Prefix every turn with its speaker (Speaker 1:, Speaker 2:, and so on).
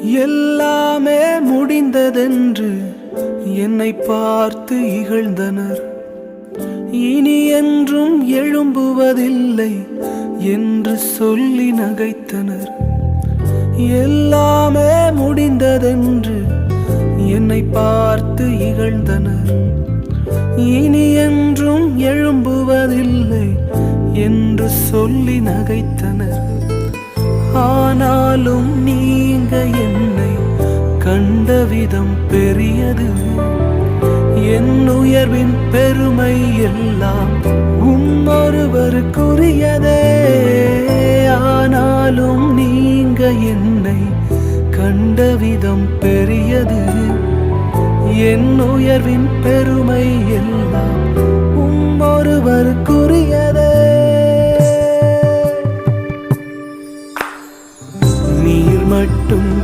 Speaker 1: எல்லாமே முடிந்ததென்று என்னை பார்த்து இகழ்ந்தனர். இனி என்றும் எழும்புவதில்லை என்று சொல்லி நகைத்தனர். எல்லாமே முடிந்ததென்று என்னை பார்த்து இகழ்ந்தனர். இனி என்றும் எழும்புவதில்லை என்று சொல்லி நகைத்தனர். ஆனாலும் நீங்க என்னை கண்ட விதம் பெரியது. என் உயர்வின் பெருமை எல்லாம் ஒருவருக்குரியதே. ஆனாலும் நீங்க என்னை கண்ட விதம் பெரியது. என் உயர்வின் பெருமை எல்லாம் ஒருவருக்குரியதே. நீர் மட்டும்